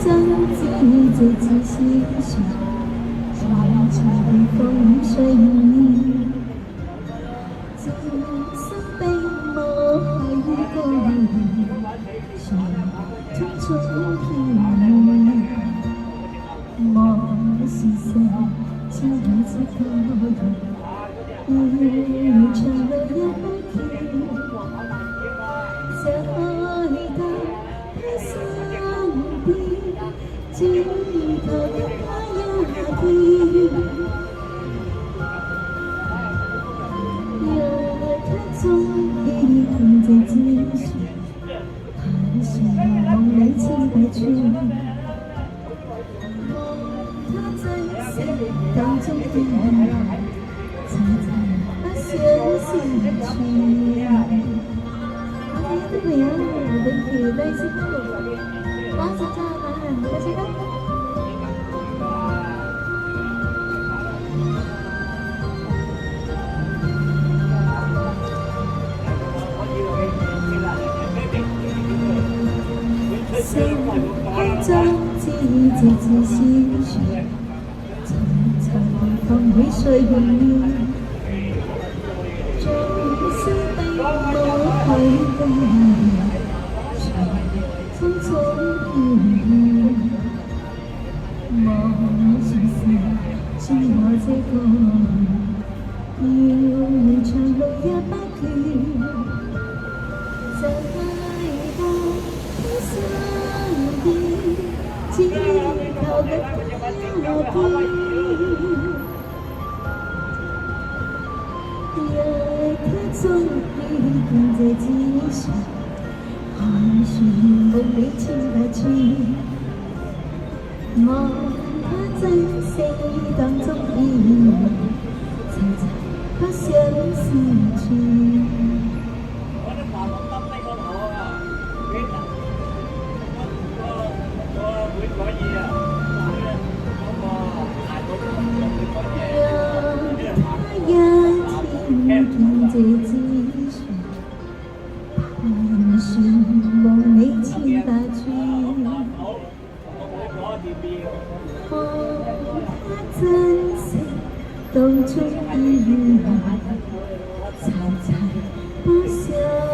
将自己自心上，长长的风水泥，今生被我还过你，谁匆匆飘我是谁，只有这个人，长了一天，在他身边，只求跟他一天，有他终于控制自己，盘旋梦里千百串。当中的你，才不相思情。我睇到你啊，定期利息都攞實咋嘛？大家看。心將自心血。风雨水容易，纵使被我去攻谁匆匆飄我是誰，知我這個要漫長路也不倦，在我身邊，只求跟他天。终于困在机上，盘旋梦里千百串，望他珍惜當中意，齊齊不相思處。见这之船，盘旋夢里千百串，看他珍惜到終於，齊齊不相。